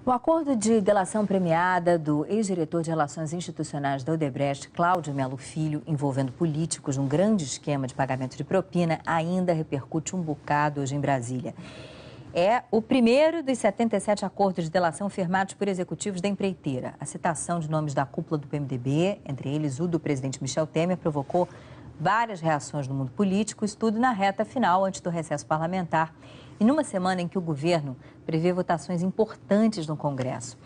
O acordo de delação premiada do ex-diretor de Relações Institucionais da Odebrecht, Cláudio Melo Filho, envolvendo políticos num grande esquema de pagamento de propina, ainda repercute um bocado hoje em Brasília. É o primeiro dos 77 acordos de delação firmados por executivos da empreiteira. A citação de nomes da cúpula do PMDB, entre eles o do presidente Michel Temer, provocou várias reações no mundo político, isso tudo na reta final, antes do recesso parlamentar. E numa semana em que o governo prevê votações importantes no Congresso.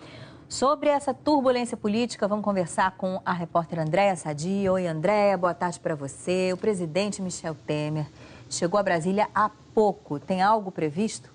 Sobre essa turbulência política, vamos conversar com a repórter Andréa Sadi. Oi, Andréa, boa tarde para você. O presidente Michel Temer chegou a Brasília há pouco. Tem algo previsto?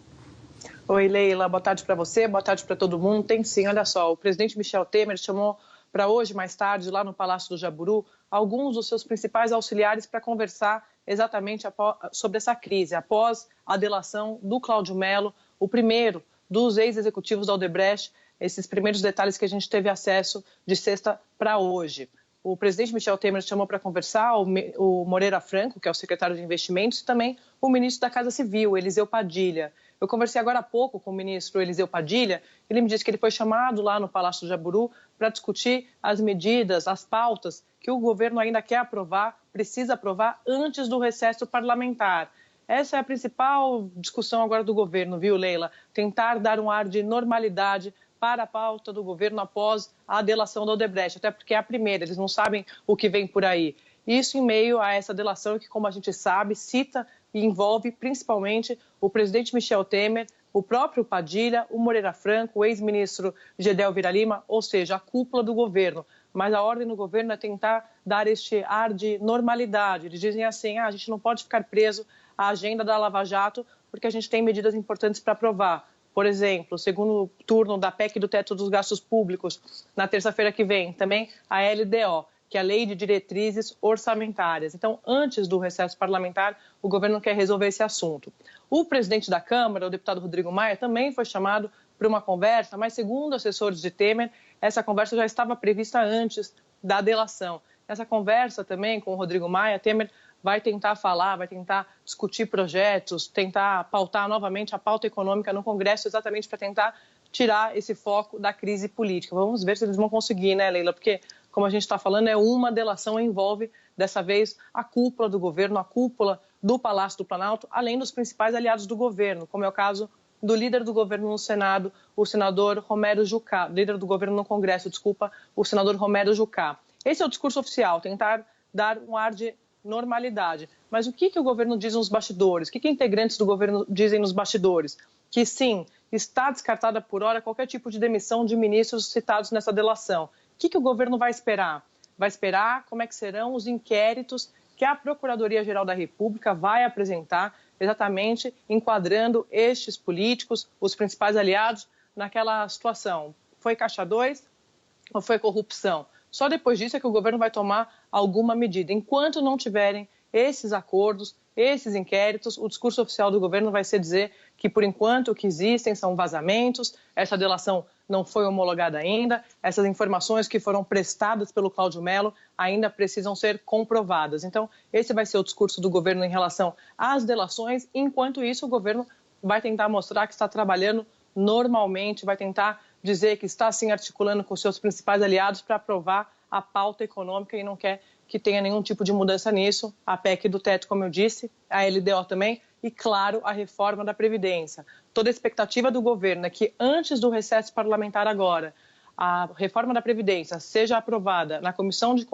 Oi, Leila, boa tarde para você, boa tarde para todo mundo. Tem sim, olha só, o presidente Michel Temer chamou para hoje, mais tarde, lá no Palácio do Jaburu, alguns dos seus principais auxiliares para conversar exatamente sobre essa crise, após a delação do Cláudio Melo, o primeiro dos ex-executivos da Odebrecht, esses primeiros detalhes que a gente teve acesso de sexta para hoje. O presidente Michel Temer chamou para conversar o Moreira Franco, que é o secretário de Investimentos, e também o ministro da Casa Civil, Eliseu Padilha. Eu conversei agora há pouco com o ministro Eliseu Padilha, ele me disse que ele foi chamado lá no Palácio do Jaburu para discutir as medidas, as pautas que o governo ainda quer aprovar, precisa aprovar antes do recesso parlamentar. Essa é a principal discussão agora do governo, viu, Leila? Tentar dar um ar de normalidade para a pauta do governo após a delação da Odebrecht, até porque é a primeira, eles não sabem o que vem por aí. Isso em meio a essa delação que, como a gente sabe, cita e envolve principalmente o presidente Michel Temer, o próprio Padilha, o Moreira Franco, o ex-ministro Gedel Vira Lima, ou seja, a cúpula do governo. Mas a ordem do governo é tentar dar este ar de normalidade. Eles dizem assim, a gente não pode ficar preso à agenda da Lava Jato porque a gente tem medidas importantes para aprovar. Por exemplo, o segundo turno da PEC do teto dos gastos públicos, na terça-feira que vem. Também a LDO, que é a Lei de Diretrizes Orçamentárias. Então, antes do recesso parlamentar, o governo quer resolver esse assunto. O presidente da Câmara, o deputado Rodrigo Maia, também foi chamado para uma conversa, mas segundo assessores de Temer, essa conversa já estava prevista antes da delação. Nessa conversa também com o Rodrigo Maia, Temer vai tentar falar, vai tentar discutir projetos, tentar pautar novamente a pauta econômica no Congresso, exatamente para tentar tirar esse foco da crise política. Vamos ver se eles vão conseguir, né, Leila? Porque, como a gente está falando, é uma delação, envolve, dessa vez, a cúpula do governo, a cúpula do Palácio do Planalto, além dos principais aliados do governo, como é o caso do líder do governo no Senado, o senador Romero Jucá, líder do governo no Congresso, desculpa, o senador Romero Jucá. Esse é o discurso oficial, tentar dar um ar de normalidade. Mas o que o governo diz nos bastidores? O que integrantes do governo dizem nos bastidores? Que sim, está descartada por hora qualquer tipo de demissão de ministros citados nessa delação. O que o governo vai esperar? Vai esperar como é que serão os inquéritos que a Procuradoria-Geral da República vai apresentar, exatamente enquadrando estes políticos, os principais aliados, naquela situação. Foi Caixa 2 ou foi corrupção? Só depois disso é que o governo vai tomar alguma medida. Enquanto não tiverem esses acordos, esses inquéritos, o discurso oficial do governo vai ser dizer que, por enquanto, o que existem são vazamentos, essa delação não foi homologada ainda, essas informações que foram prestadas pelo Cláudio Melo ainda precisam ser comprovadas. Então, esse vai ser o discurso do governo em relação às delações. Enquanto isso, o governo vai tentar mostrar que está trabalhando normalmente, vai tentar dizer que está, sim, articulando com seus principais aliados para aprovar a pauta econômica e não quer que tenha nenhum tipo de mudança nisso. A PEC do teto, como eu disse, a LDO também e, claro, a reforma da Previdência. Toda a expectativa do governo é que, antes do recesso parlamentar agora, a reforma da Previdência seja aprovada na Comissão de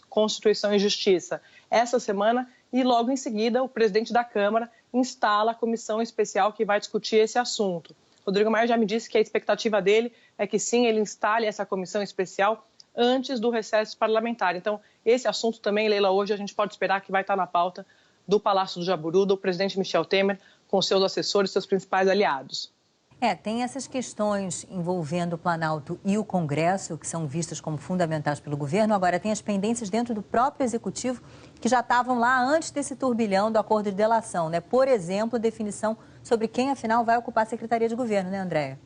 Constituição e Justiça essa semana e, logo em seguida, o presidente da Câmara instala a comissão especial que vai discutir esse assunto. Rodrigo Maia já me disse que a expectativa dele é que, sim, ele instale essa comissão especial antes do recesso parlamentar. Então, esse assunto também, Leila, hoje a gente pode esperar que vai estar na pauta do Palácio do Jaburu, do presidente Michel Temer, com seus assessores, seus principais aliados. Tem essas questões envolvendo o Planalto e o Congresso, que são vistas como fundamentais pelo governo. Agora, tem as pendências dentro do próprio Executivo, que já estavam lá antes desse turbilhão do acordo de delação, né? Por exemplo, definição sobre quem, afinal, vai ocupar a Secretaria de Governo, né, Andréa?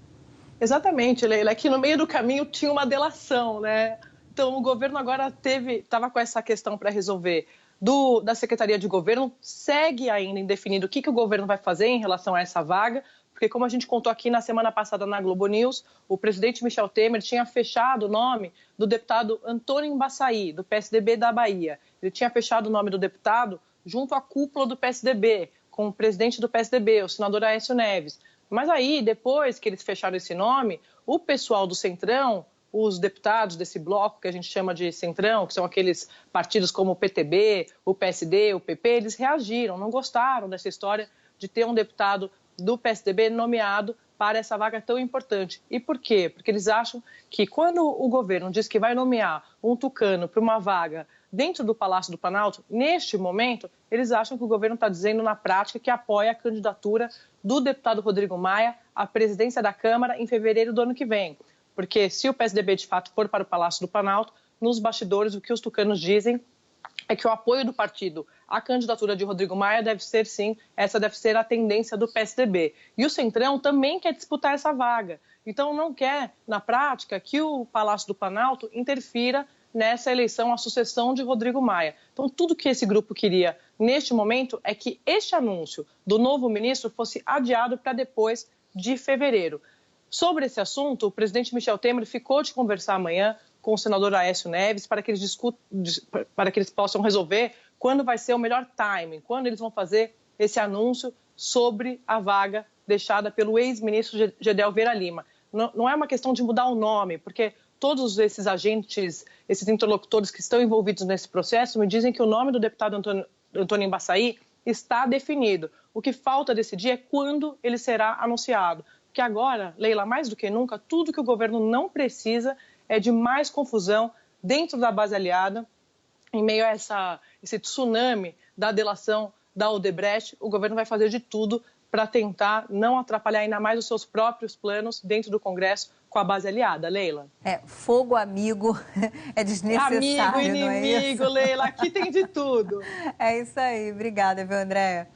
Exatamente, Leila. Aqui no meio do caminho tinha uma delação, né? Então, o governo agora estava com essa questão para resolver da Secretaria de Governo. Segue ainda indefinido o que o governo vai fazer em relação a essa vaga. porque como a gente contou aqui na semana passada na Globo News, o presidente Michel Temer tinha fechado o nome do deputado Antônio Embaçaí, do PSDB da Bahia. Ele tinha fechado o nome do deputado junto à cúpula do PSDB, com o presidente do PSDB, o senador Aécio Neves. Mas aí, depois que eles fecharam esse nome, o pessoal do Centrão, os deputados desse bloco que a gente chama de Centrão, que são aqueles partidos como o PTB, o PSD, o PP, eles reagiram, não gostaram dessa história de ter um deputado do PSDB nomeado para essa vaga tão importante. E por quê? Porque eles acham que quando o governo diz que vai nomear um tucano para uma vaga dentro do Palácio do Planalto, neste momento, eles acham que o governo está dizendo na prática que apoia a candidatura do deputado Rodrigo Maia à presidência da Câmara em fevereiro do ano que vem. Porque se o PSDB de fato for para o Palácio do Planalto, nos bastidores o que os tucanos dizem é que o apoio do partido à candidatura de Rodrigo Maia deve ser, sim, essa deve ser a tendência do PSDB. E o Centrão também quer disputar essa vaga. Então não quer, na prática, que o Palácio do Planalto interfira nessa eleição, a sucessão de Rodrigo Maia. Então tudo que esse grupo queria neste momento é que este anúncio do novo ministro fosse adiado para depois de fevereiro. Sobre esse assunto, o presidente Michel Temer ficou de conversar amanhã com o senador Aécio Neves para que eles possam resolver quando vai ser o melhor timing, quando eles vão fazer esse anúncio sobre a vaga deixada pelo ex-ministro Gedel Vieira Lima. Não é uma questão de mudar o nome, porque todos esses agentes, esses interlocutores que estão envolvidos nesse processo me dizem que o nome do deputado Antônio Embaçaí está definido. O que falta decidir é quando ele será anunciado. Porque agora, Leila, mais do que nunca, tudo que o governo não precisa é de mais confusão dentro da base aliada, em meio a esse tsunami da delação da Odebrecht. O governo vai fazer de tudo para tentar não atrapalhar ainda mais os seus próprios planos dentro do Congresso com a base aliada, Leila. Fogo amigo é desnecessário, amigo, inimigo, não é isso? Leila, aqui tem de tudo. É isso aí, obrigada, viu, Andréia?